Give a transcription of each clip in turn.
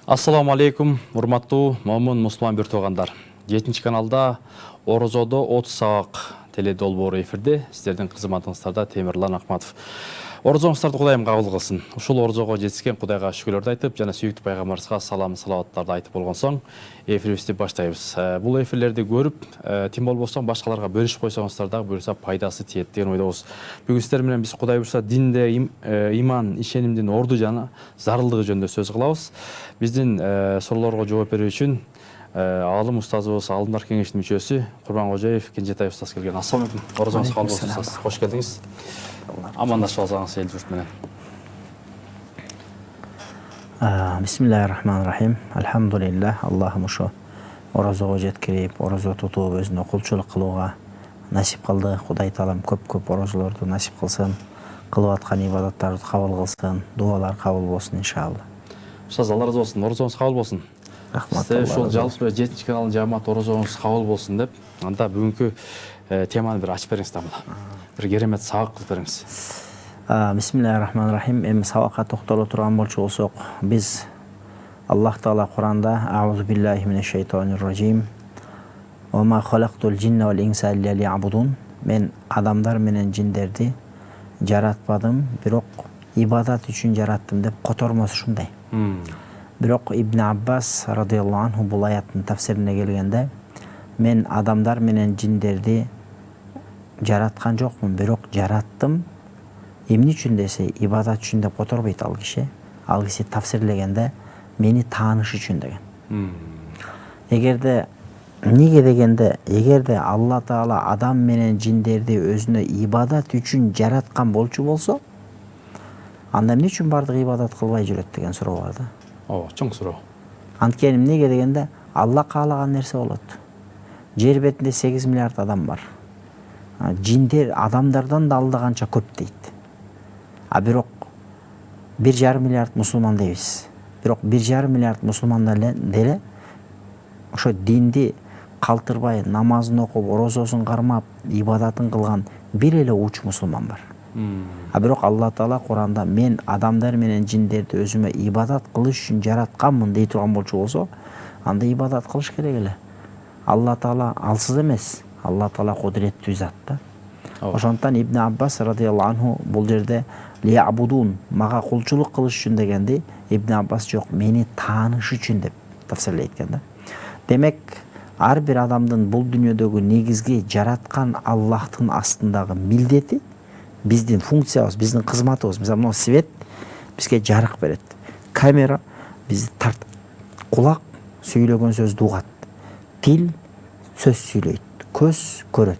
Ассаламу алейкум, урматтуу момун мусулман бир туугандар. 7 каналда Орозодо 30 сабак теледолбоору эфирде. Сиздердин кызматыңыздарда Темирлан Акматов. Орозоңуздарды Кудайым кабыл кылсын. Ушул орозого жетишкен Кудайга шүгүрлөрдү айтып, жана сүйүктүү пайгамбарыбызга салам салаваттарды айтып болгон соң, эфирибизди баштайбыз. Бул эфирлерди көрүп, тим болбосо башкаларга бөлүшүп койсоңуздар дагы буюрса пайдасы тиет деген ойдобуз. Бүгүн сиздер менен биз Кудай буюрса динде иман, ишенимдин орду жана зарылдыгы жөнүндө сөз кылабыз. Биздин суроолорго жооп берүү үчүн алым устазыбыз, алымдар кеңешинин мүчөсү Курмангожоев Кенжетаев устаз келген. Ассаламу алейкум. Орозоңуз кабыл болсун устаз. Кош келдиңиз. Амандашып алсаңыз эл журт менен. Бисмиллахир-рахманир-рахим. Алхамдулиллах. Аллахым ошо орозого жеткирип, орозо тутуп өзүнө кулчулук кылууга насип кылды. Кудай таалам көп орозолорду насип кылсын. Кылып аткан ибадаттарды кабыл кылсын. Дуалар кабыл болсун иншалла. Устаз, Алла разы болсун. Орозоңуз кабыл болсун. Рахмат. Ошол жалпы 7 каналдын жамаат орозоңуз кабыл болсун деп, анда бүгүнкү теманы бир ачып бериңиз тамыла. Bir керемет сабак кылып бериңиз. Бисмиллахир-рахманир-рахим. Эми сабакка токтоло турган болчу болсок, биз Аллах Таала Куранда аузу биллахи минеш шейтанир ражим. Ва ма халактул джинна вал инса илля лиябудун. Мен адамдар менен жиндерди жаратпадым, бирок ибадат үчүн жараттым деп котормосу ушундай. Бирок Ибн Аббас радыйаллаху анху бул аяттын тафсирине келгенде, мен адамдар менен жиндерди жараткан жокмун, бирок жараттым. Эмне үчүн десе, ибадат үчүн деп которбойт ал киши. Ал киши тафсирлегенде мени тааныш үчүн деген. Эгерде эмнеге дегенде, эгерде Алла Таала адам менен жиндерди өзүнө ибадат үчүн жараткан болчу болсо, анда эмне үчүн бардык ибадат кылбай жүрөт деген суроо бар да. Чоң суроо. Анткени эмнеге дегенде, Алла каалаган нерсе болот. Жер бетинде 8 миллиард адам бар. Жиндер адамдардан да алдаганча көп дейт. Бирок 1,5 миллиард мусулман дейбиз. Бирок 1,5 миллиард мусулмандар деле ошо динди калтырбай, намазын окуп, орозосун кармап, ибадатын кылган бир эле уч мусулман бар. Бирок Алла Таала Куранда мен адамдар менен жиндерди өзүмө ибадат кылыш үчүн жаратканмын дей турган болчу болсо, анда ибадат кылыш керек эле. Алла Таала алсыз эмес. Алла Таала кудуреттүү зат да. Ошондон Ибн Аббас радыйаллаху анху бул жерде лиябудун, мага кулчулук кылыш үчүн дегенди, Ибн Аббас жок, мени тааныш үчүн деп тафсирлейт экен да. Демек, ар бир адамдын бул дүйнөдөгү негизги жараткан Аллахтын астындагы милдети биздин функциябыз, биздин кызматыбыз. Мисалы, мына свет бизге жарык берет. Камера бизди тартат. Кулак сүйлөгөн сөздү угат. Тил сөз сүйлөйт. Көз көрөт.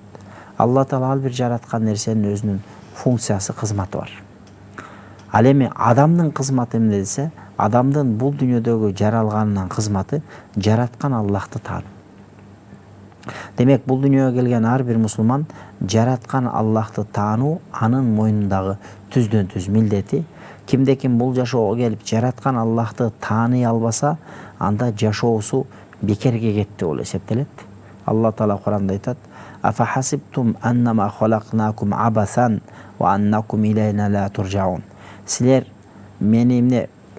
Алла Таала ар бир жараткан нерсенин өзүнүн функциясы, кызматы бар. Ал эми адамдын кызматы эмне десе, адамдын бул дүйнөдөгү жаралганынын кызматы жараткан Аллахты таануу. Демек, бул дүйнөгө келген ар бир мусулман жараткан Аллахты таануу анын мойнундагы түздөн түз милдети. Кимде ким бул жашоого келип жараткан Аллахты тааный албаса, анда жашоосу бекерге кетти болуп эсептелет. Алла Таала Куранда айтат: "Афа хасибтум аннама халакнакум абасан ва аннакум илайна ла туржаун." Силер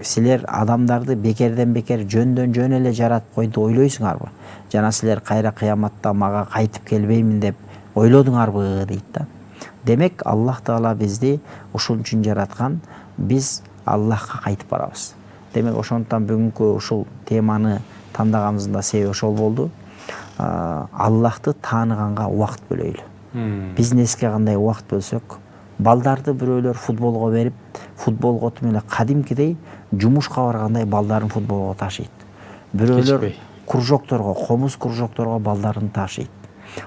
силер адамдарды бекерден бекер жөндөн жөн эле жаратып койду ойлойсуңарбы? Жана силер кайра кыяматта мага кайтып келбеймин деп ойлодуңарбы дейт да. Демек, Аллах Таала бизди ушул үчүн жараткан, биз Аллахка кайтып барабыз. Демек, ошондон бүгүнкү ушул теманы тандагандын да себеби ошол болду. Аллахты тааныганга убакыт бөлөйлү. Бизнеске кандай убакыт бөлсөк, балдарды бирөөлөр футболго берип, футболго отуп эле кадимкидей жумушка баргандай балдарын футболго ташыйт. Бирөөлөр кружокторго, комуз кружокторго балдарын ташыйт.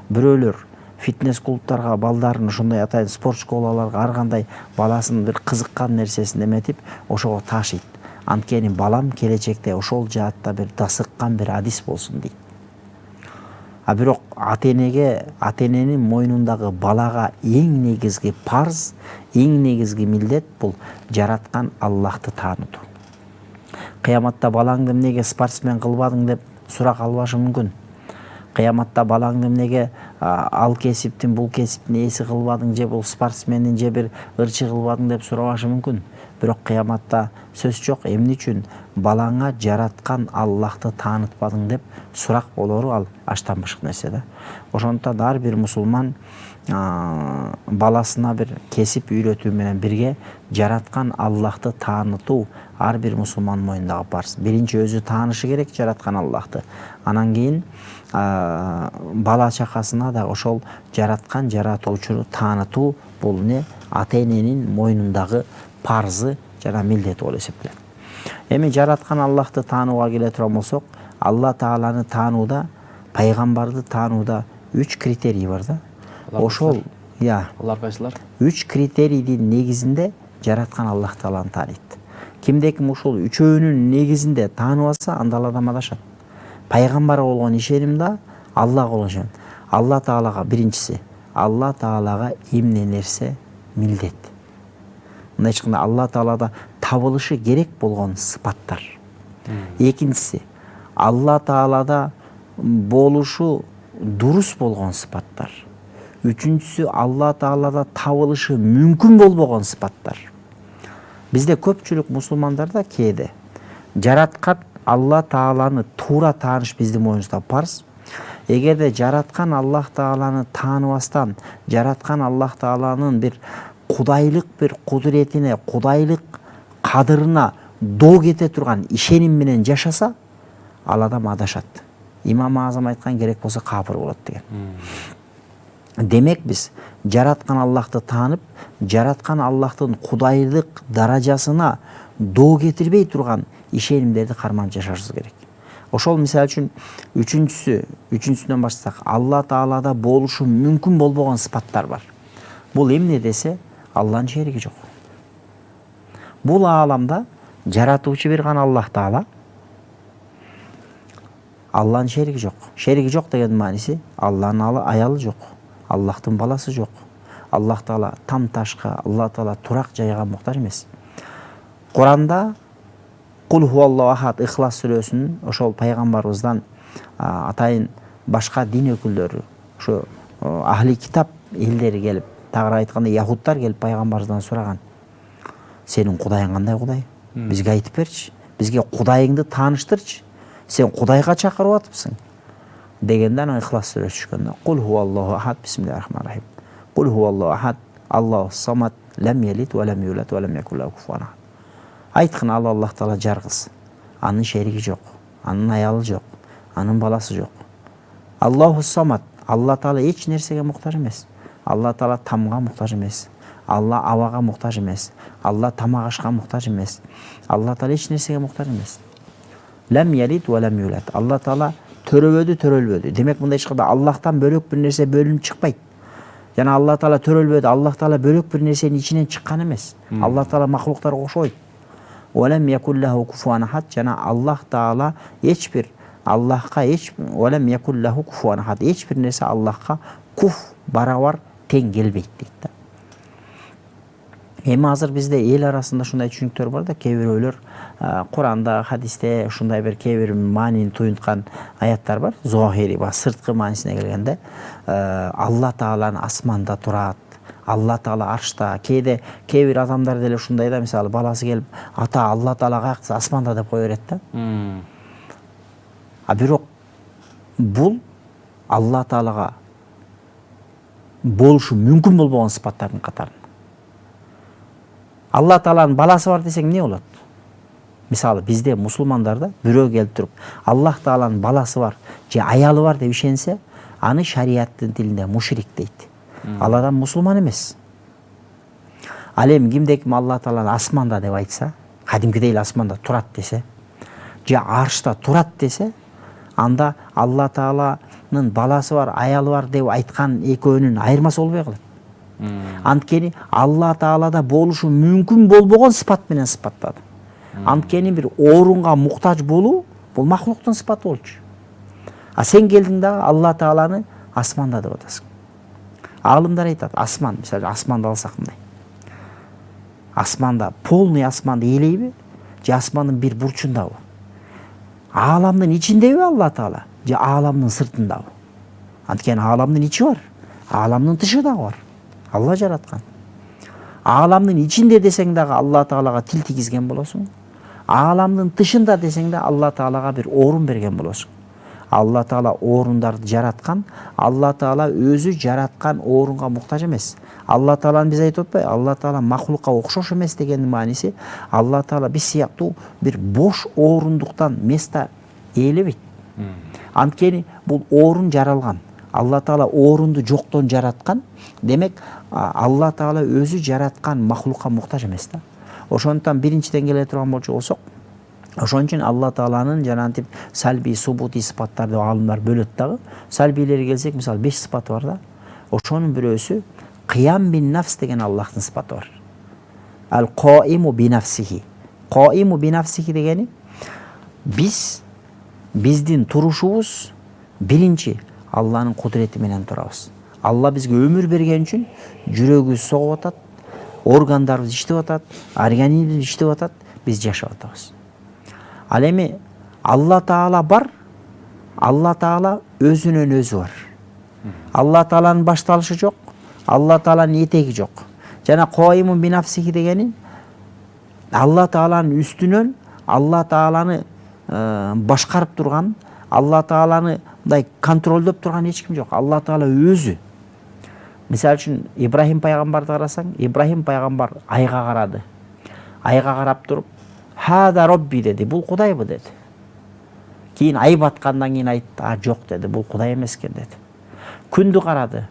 Бирөөлөр фитнес клубтарга балдарын, ошондой атайын спорт школаларга ар кандай баласынын бир кызыккан нерсесин эметип, ошого ташыйт. Анткени балам келечекте ошол жаатта бир дасыккан бир адис болсун дейт. Бирок ата-эненин мойнундагы балага эң негизги парз, эң негизги милдет бул жараткан Аллахты таануу. Кыяматта балаңды эмнеге спортсмен кылбадың деп сурак албашы мүмкүн. Кыяматта балаңды эмнеге ал кесиптин, бул кесиптин ээси кылбадың, же бул спортсмендин же бир ырчы кылбадың деп сурабашы мүмкүн. бирок кыяматта сөз жок, эмне үчүн балаңа жараткан Аллахты таанытпадың деп сурак болору ал аштан башка нерсе да. Ошондуктан ар бир мусулман баласына бир кесип үйрөтүү менен бирге жараткан Аллахты таанытуу ар бир мусулман мойнундагы парыз. Биринчи өзү таанышы керек жараткан Аллахты. Анан кийин бала чакасына да ошол жараткан жаратуучуну таанытуу бул не ата эненин мойнундагы парзы жана милдети болуп эсептелет. Эми жараткан Аллахты таанууга келе турган болсок, Алла Тааланы таанууда, пайгамбарды таанууда 3 критерий бар да. Ошол алар кайсылар? 3 критерийдин негизинде жараткан Аллах Тааланы тааныйт. Кимде ким ушул үчөөнүн негизинде тааныбаса, анда ал адам адашат. Пайгамбарга болгон ишеним да, Аллага болгон ишеним. Алла Таалага биринчиси, Алла Таалага эмне нерсе милдет. Мындай айтканда Алла Таалада табылышы керек болгон сыпаттар. Экинчиси, Алла Таалада болушу дурус болгон сыпаттар. Үчүнчүсү, Алла Таалада табылышы мүмкүн болбогон сыпаттар. Бизде көпчүлүк мусулмандарда кээде жараткан Алла Тааланы туура тааныш биздин мойнубузда парз. Эгерде жараткан Аллах Тааланы тааныбастан, жараткан Аллах Тааланын бир кудайлык бир кудуретине, кудайлык кадырына доо кете турган ишеним менен жашаса, ал адам адашат. Имам Азам айткан, керек болсо капыр болот деген. Демек биз жараткан Аллахты таанып, жараткан Аллахтын кудайлык даражасына доо кетирбей турган ишенимдерди карманып жашашыбыз керек. Ошол мисалы үчүн үчүнчүсүнөн баштасак, Алла Таалада болушу мүмкүн болбогон сыпаттар бар. Бул эмне десе, Алланын шериги жок. Бул ааламда жаратуучу бир гана Аллах Таала. Алланын шериги жок. Шериги жок деген мааниси, Алланын аялы жок. Аллахтын баласы жок. Аллах Таала там ташка, Алла Таала турак жайга муктаж эмес. Куранда Кул хуаллаху ахад Ихлас сүрөсүнүн ошол пайгамбарыбыздан атайын башка дин өкүлдөрү, ошо ахли китап элдери келип, тагыраак айтканда яхудтар келип пайгамбарыбыздан сураган. Сенин кудайың кандай кудай? Бизге айтып берчи. Бизге кудайыңды тааныштырчы. Сен кудайга чакырып атыпсың. Дегенде анан Ихлас сүрөсү түшкөндө Кул хуаллаху ахад бисмиллахир-рахманир-рахим. Кул хуаллаху ахад Аллаху самад лам ялид ва лам юлад ва лам якул лаху куфуан ахад. Айткын, ал Аллах Таала жаргыз. Анын шериги жок, анын аялы жок, анын баласы жок. Аллаху самад, Алла Таала эч нерсеге муктаж эмес. Алла Таала тамга муктаж эмес. Алла абага муктаж эмес. Алла тамак ашка муктаж эмес. Алла Таала эч нерсеге муктаж эмес. Лам ялид ва лам юлад. Алла Таала төрөбөдү, төрөлбөдү. Демек мындай айтканда Аллахтан бөлөк бир нерсе бөлүнүп чыкпайт. Жана Алла Таала төрөлбөдү, Аллах Таала бөлөк бир нерсенин ичинен чыккан эмес. Алла Таала махлуктарга окшойт. Олем якуллаху куфуан ахад, жана Аллах Таала эчбир Аллахка олем якуллаху куфуан ахад, эчбир нерсе Аллахка куф барабар тең келбейт дейт да. Эми азыр бизде эл арасында ушундай түшүнүктөр бар да, кээ бирөөлөр Куранда, хадисте ушундай бир кээ бир маанини туюнткан аяттар бар. Зохири ба сырткы маанисине келгенде Алла Тааланын асманда турат, Алла Таала аршта. Кээ бир адамдар деле ушундай да, мисалы баласы келип, ата Алла Таала каяктасыз, асманда деп кое берет да. Бирок бул Алла Таалага болушу мүмкүн болбогон сыпаттардын катарында. Алла Тааланын баласы бар десең эмне болот? Мисалы бизде мусулмандарда бирөө келип туруп, Аллах Тааланын баласы бар же аялы бар деп ишенсе, аны шариаттын тилинде мушрик дейт. Ал адам мусулман эмес. Ал эми кимде ким Алла Тааланы асманда деп айтса, кадимкидей эле асманда турат десе, же аршта турат десе, анда Алла Тааланын баласы бар, аялы бар деп айткан экөөнүн айырмасы болбой калат. Анткени Алла Таалада болушу мүмкүн болбогон сыпат менен сыпаттады. Анткени бир орунга муктаж болуу бул махлуктун сыпаты болчу. А сен келдиң да Алла Тааланы асманда деп атасың. Алымдар айтат, асман, мисалы асманды алсак мындай. Асманда, полный асманды ээлейби, же асмандын бир бурчундабы? Ааламдын ичиндеби Алла Таала, же ааламдын сыртындабы? Анткени ааламдын ичи бар, ааламдын тышы дагы бар. Алла жараткан. Ааламдын ичинде десең дагы Алла Таалага тил тийгизген болосуң. Ааламдын тышында десең да Алла Таалага бир орун берген болосуң. Алла Таала орундарды жараткан, Алла Таала өзү жараткан орунга муктаж эмес. Алла Тааланы биз айтып атпайбы? Алла Таала махлукка окшош эмес дегендин мааниси Алла Таала биз сыяктуу бир бош орундуктан место ээлебейт. Анткени бул орун жаралган. Алла Таала орунду жоктон жараткан. Демек, Алла Таала өзү жараткан махлукка муктаж эмес да. Ошондуктан биринчиден келе турган болчу болсок, ошон үчүн Алла Тааланын жанагынтип салби, субути сыпаттарды аалымдар бөлөт дагы. Салбилерге келсек, мисалы 5 сыпаты бар да. Ошонун бирөөсү кыям бин нафс деген Аллахтын сыпаты бар. Ал qaиму би нафсихи. Qaиму би нафсихи дегени биздин турушубуз биринчи Алланын кудурети менен турабыз. Алла бизге өмүр берген үчүн жүрөгүбүз согуп атат, органдарыбыз иштеп атат, организмибиз иштеп атат, биз жашап атабыз. Ал эми Алла Таала бар, Алла Таала өзүнөн өзү бар. Алла Тааланын башталышы жок, Алла Тааланын этеги жок. Жана qaимун би нафсихи дегени Алла Тааланын үстүнөн Алла Тааланы башкарып турган, Алла Тааланы мындай контролдоп турган эч ким жок. Алла Таала өзү. Мисалы үчүн Ибрахим пайгамбарды карасаң, Ибрахим пайгамбар айга карады. Айга карап туруп, "Хада Робби" деди. Бул Кудайбы деди. Кийин ай баткандан кийин айтты, "Жок" деди. Бул Кудай эмес экен деди. Күндү карады.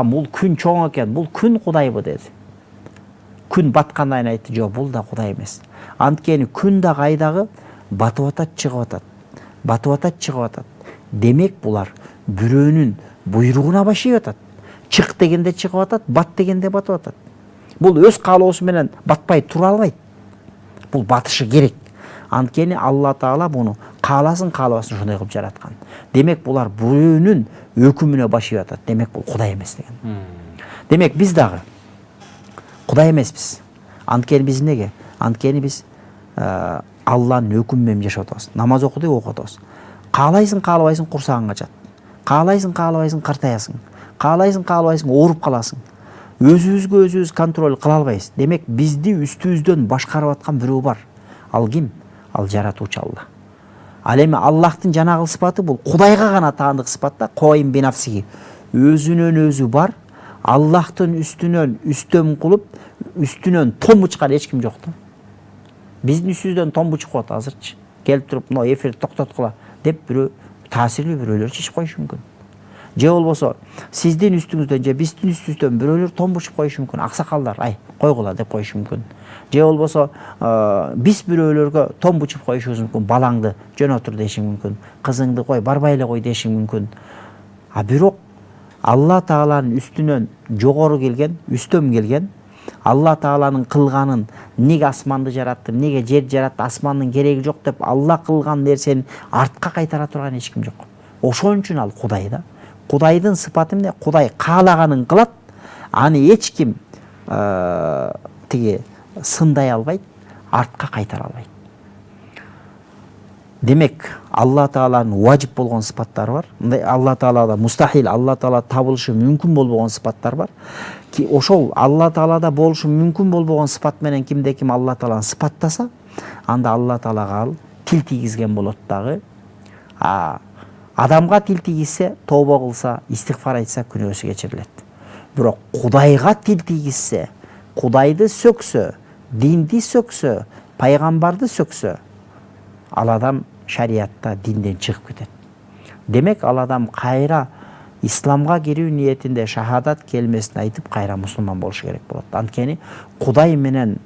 Бул күн чоң экен. Бул күн Кудайбы деди. Күн баткандан кийин айтты, "Жок, бул да Кудай эмес." Анткени күн дагы ай дагы батып атат, чыгып атат. Батып атат, чыгып атат. Демек булар бирөөнүн буйругуна башый атат. Чык дегенде чыгып атат, бат дегенде батып атат. Бул өз каалоосу менен батпай тура албайт. Бул батышы керек. Анткени Алла Таала буну кааласын каалабасын ошондой кылып жараткан. Демек булар бирөөнүн өкүмүнө башый атат. Демек бул Кудай эмес деген. Демек биз дагы Кудай эмеспиз. Анткени биз эмнеге? Анткени биз Алланын өкүмү менен жашап атабыз. Намаз окудук, окуп атабыз. Каалайсың, каалабайсың, курсагың качат. Каалайсың, каалабайсың, картаясың. Каалайсың, каалабайсың, ооруп каласың. Өзүбүзгө өзүбүз контроль кыла албайбыз. Демек бизди үстүбүздөн башкарып аткан бирөө бар. Ал ким? Ал жаратуучу Алла. Ал эми Аллахтын жанагы сыпаты бул Кудайга гана таандык сыпат да, qaим би нафсихи. Өзүнөн өзү бар. Аллахтын үстүнөн үстөм кылып, үстүнөн томбучкан эч ким жок да. Биздин үстүбүздөн томбучуп коет азырчы. Келип туруп, "Мына эфирди токтоткула" деп бирөө таасирлүү бирөөлөр чечип коюшу мүмкүн. Же болбосо сиздин үстүңүздөн же биздин үстүбүздөн бирөөлөр томбучуп коюшу мүмкүн. Аксакалдар, "Ай, койгула" деп коюшу мүмкүн. Же болбосо биз бирөөлөргө томбучуп коюшубуз мүмкүн. "Балаңды жөнөтүр" деши мүмкүн. "Кызыңды кой, барбай эле кой" деши мүмкүн. Бирок Алла Тааланын үстүнөн жогору келген, үстөм келген, Алла Тааланын кылганын, неге асманды жаратты, неге жер жаратты, асмандын кереги жок деп Алла кылган нерсени артка кайтара турган эч ким жок. Ошон үчүн ал Кудай да. Кудайдын сыпаты эмне? Кудай каалаганын кылат. Аны эч ким тиги сындай албайт, артка кайтара албайт. Демек, Алла Тааланын важип болгон сыпаттары бар. Мындай Алла Таалада мустахил, Алла Таала табылышы мүмкүн болбогон сыпаттар бар. Ки ошол Алла Таалада болушу мүмкүн болбогон сыпат менен кимде ким Алла Тааланы сыпаттаса, анда Алла Таалага ал тил тийгизген болот дагы. Адамга тил тийгизсе, тооба кылса, истигфар айтса күнөөсү кечирилет. Бирок Кудайга тил тийгизсе, Кудайды сөксө, динди сөксө, пайгамбарды сөксө, ал адам шариатта динден чыгып кетет. Демек ал адам кайра исламга кирүү ниетинде шахадат келмесин айтып кайра мусулман болушу керек болот. Анткени Кудай менен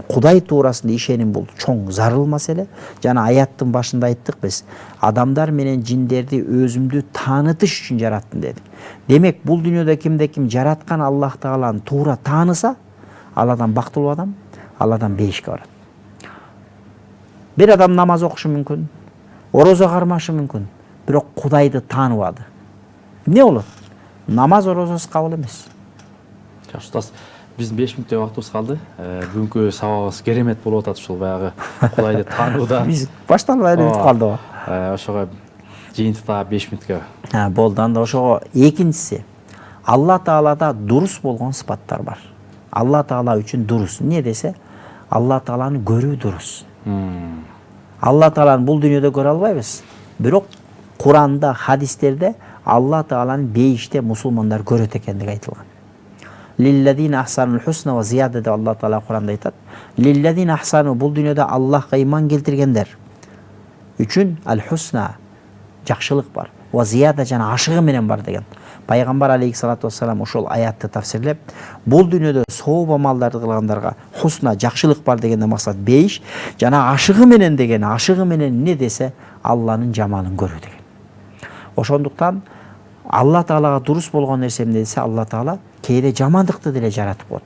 Кудай туурасында ишеним бул чоң зарыл маселе. Жана аяттын башында айттык биз, адамдар менен жиндерди өзүмдү таанытыш үчүн жараттым деди. Демек бул дүйнөдө кимде ким жараткан Аллах Тааланы туура тааныса, ал адам бактылуу адам, ал адам бейишке барат. Бир адам намаз окушу мүмкүн, орозо кармашы мүмкүн, бирок Кудайды тааныбады. Эмне болот? Намаз орозосуз кабыл эмес. Жакшы, устаз, биздин 5 мүнөттөй убактыбыз калды. Бүгүнкү сабагыбыз керемет болуп атат ушул баягы Кудайды таанууда. Биз башталбай эле бүтүп калды. Ошого жыйынтыкта 5 мүнөткө. Болду, анда ошого экинчиси. Алла Таалада дурус болгон сыпаттар бар. Алла Таала үчүн дурус. Эмне десе, Алла Тааланы көрүү дурус. Алла Тааланы бул дүйнөдө көрө албайбыз. Бирок Куранда, хадистерде Алла Тааланы бейиште мусулмандар көрөт экендиги айтылган. Лиллазина ахсанул хусна ва зияда деп Алла Таала Куранда айтат. Лиллазина ахсану бул дүйнөдө Аллахка иман келтиргендер үчүн ал хусна жакшылык бар. Ва зияда жана ашыгы менен бар деген. Пайгамбар алейхиссалату вассалам ошол аятты тафсирлеп, бул дүйнөдө сооп амалдарды кылгандарга хусна жакшылык бар дегенде максат бейиш, жана ашыгы менен деген, ашыгы менен эмне десе, Алланын жамалын көрүү деген. Ошондуктан Алла Таалага дурус болгон нерсе эмне десе, Алла Таала кээде жамандыкты деле жаратып коет.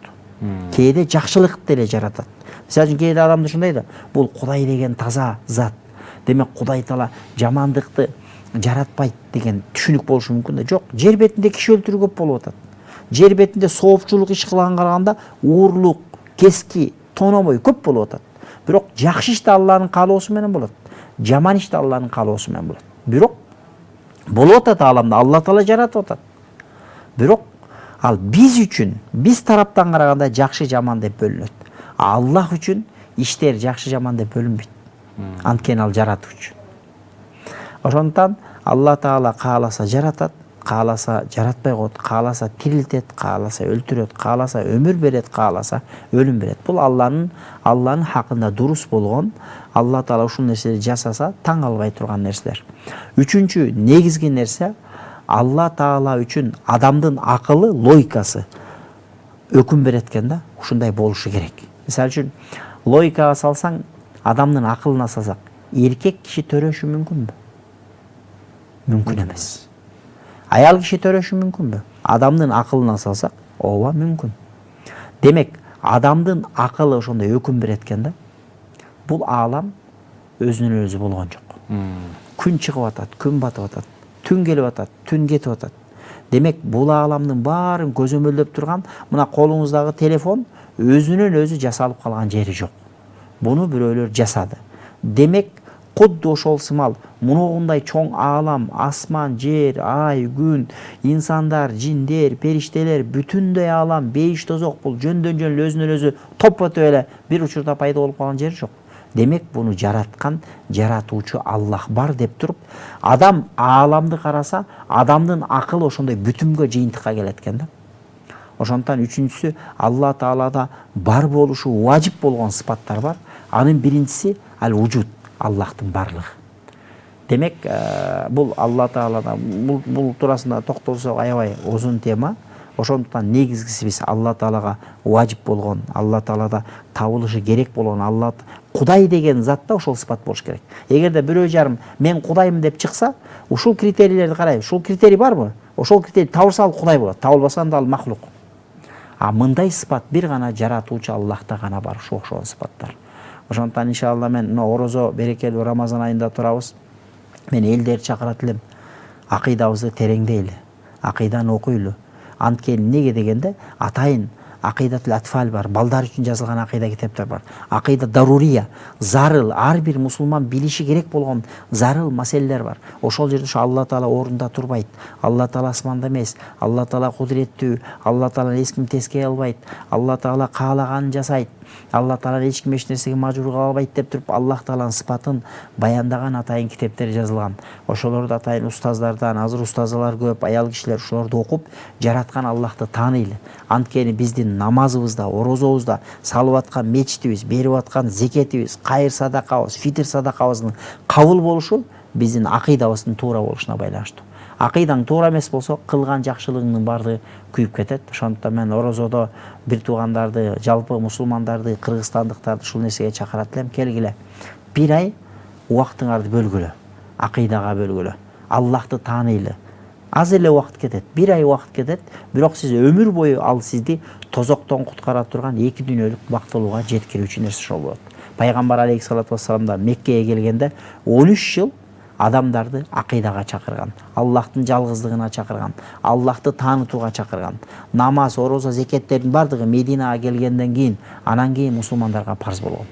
Кээде жакшылыкты деле жаратат. Мисалы үчүн кээде адамдар ушундай да, бул Кудай деген таза зат. Демек Кудай Таала жамандыкты жаратпайт деген түшүнүк болушу мүмкүн да. Жок, жер бетинде киши өлтүрүү көп болуп атат. Жер бетинде соопчулук иш кылганга караганда уурлук, кески, тономой көп болуп атат. Бирок жакшы иш да Алланын каалоосу менен болот. Жаман иш да Алланын каалоосу менен болот. Бирок болуп атат ааламда, Алла Таала жаратып атат. Бирок ал биз үчүн, биз тараптан караганда жакшы жаман деп бөлүнөт. Аллах үчүн иштер жакшы жаман деп бөлүнбөйт. Анткени ал жаратуучу. Ошондуктан Алла Таала кааласа жаратат, кааласа жаратпай коет, кааласа тирилтет, кааласа өлтүрөт, кааласа өмүр берет, кааласа өлүм берет. Бул Алланын хакында дурус болгон, Алла Таала ушул нерселерди жасаса таң калбай турган нерселер. Үчүнчү негизги нерсе, Алла Таала үчүн адамдын акылы, логикасы өкүм берет экен да, ушундай болушу керек. Мисалы үчүн логикага салсаң, адамдын акылына салсак, эркек киши төрөшү мүмкүнбү? Мүмкүн эмес. Аял киши төрөшү мүмкүнбү? Адамдын акылына салсак, ооба мүмкүн. Демек, адамдын акылы ошондой өкүм берет экен да. Бул аалам өзүнөн өзү болгон жок. Күн чыгып атат, күн батып атат, түн келип атат, түн кетип атат. Демек, бул ааламдын баарын көзөмөлдөп турган мына колуңуздагы телефон өзүнөн өзү жасалып калган жери жок. Буну бирөөлөр жасады. Демек, кудду ошол сымал мунугундай чоң аалам, асман, жер, ай, күн, инсандар, жиндер, периштелер, бүтүндөй аалам, бейиш тозок бул жөндөн-жөн өзүнөн өзү топпотуп эле бир учурда пайда болуп калган жери жок. Демек, буну жараткан жаратуучу Аллах бар деп туруп, адам ааламды караса, адамдын акылы ошондой бүтүмгө жыйынтыкка келет экен да. Ошондуктан үчүнчүсү, Алла Таалада бар болушу важип болгон сыпаттар бар. Анын биринчиси ал вужуд, Аллахтын барлыгы. Демек, бул Алла Таалада бул туурасында токтолсок аябай узун тема. Ошондуктан негизгиси биз Алла Таалага важип болгон, Алла Таалада табылышы керек болгон, Алла Кудай деген затта ошол сыпат болуш керек. Эгерде бирөө жарым мен Кудаймын деп чыкса, ушул критерийлерди карайбыз. Ушул критерий барбы? Ошол критерий табылса ал Кудай болот, табылбаса анда ал махлук. А мындай сыпат бир гана жаратуучу Аллахта гана бар, ушул окшогон сыпаттар. Ошондуктан иншалла мен орозо берекелүү Рамазан айында турабыз. Мен элдерди чакырат элем. Акыйдабызды тереңдейли, акыйданы окуйлу. Анткени неге дегенде, атайын акыйдатул атфал бар, балдар үчүн жазылган акыйда китептер бар. Акыйда дарурия, зарыл, ар бир мусулман билиши керек болгон зарыл маселелер бар. Ошол жерде ушу Алла Таала орунда турбайт. Алла Таала асманда эмес, Алла Таала кудуреттүү, Алла Таала эч ким тескей албайт, Алла Таала каалаганын жасайт. Алла Таала эч ким эч нерсеге мажбур кыла албайт деп туруп, Аллах Тааланын сыпатын баяндаган атайын китептер жазылган. Ошолорду атайын устаздардан, азыр устазалар көп, аял кишилер ошолорду окуп, жараткан Аллахты тааныйлы. Анткени биздин намазыбызда, орозобузда, салып аткан мечитибиз, берип аткан зекетибиз, кайыр садакабыз, фитр садакабыздын кабыл болушу биздин акыйдабыздын туура болушуна байланыштуу. Акыйдаң туура эмес болсо, кылган жакшылыгыңдын баардыгы күйүп кетет. Ошондуктан мен орозодо бир туугандарды, жалпы мусулмандарды, кыргызстандыктарды ушул нерсеге чакырат элем. Келгиле. Бир ай убактыңарды бөлгүлө. Акыйдага бөлгүлө. Аллахты тааныйлы. Аз эле убакыт кетет. Бир ай убакыт кетет. Бирок сиз өмүр бою ал сизди тозоктон куткара турган эки дүйнөлүк бактылууга жеткирүүчү нерсе ошол болот. Пайгамбар алейхиссалату вассаламда Меккеге келгенде 13 жыл адамдарды акыйдага чакырган, Аллахтын жалгыздыгына чакырган, Аллахты таанытууга чакырган. Намаз, орозо, зекеттердин бардыгы Мединага келгенден кийин, анан кийин мусулмандарга парз болгон.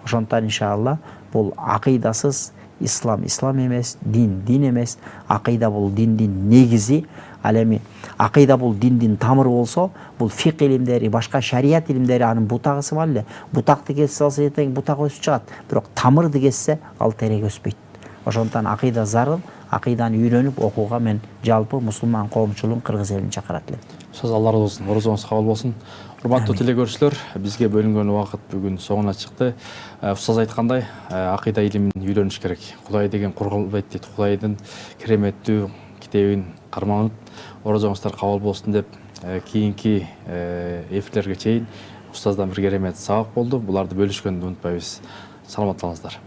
Ошондуктан иншалла бул акыйдасыз ислам эмес, дин эмес, акыйда бул диндин негизи. Ал эми акыйда бул диндин тамыры болсо, бул фик илимдери, башка шарият илимдери анын бутагысы бар эле. Бутакты кесип алса эртең бутак өсүп чыгат, бирок тамырды кессе ал терек өспөйт. Ошондуктан акыйда зарыл, акыйданы үйрөнүп окууга мен жалпы мусулман коомчулугун Кыргыз элин чакырат элем. Сөз Алла разы болсын, орозоңуз кабыл болсын. Урматтуу телекөрүүчүлөр, бизге бөлүнгөн убакыт бүгүн соңуна чыкты. Устаз айткандай, акыйда илимин үйрөнүш керек. Кудай деген кургулбайт дейт. Кудайдын кереметтүү китебин карманып, орозоңуздар кабыл болсын деп, кийинки эфирлерге чейин устаздан бир керемет сабак болду. Буларды бөлүшкөндү унутпайбыз. Саламат болуңуздар.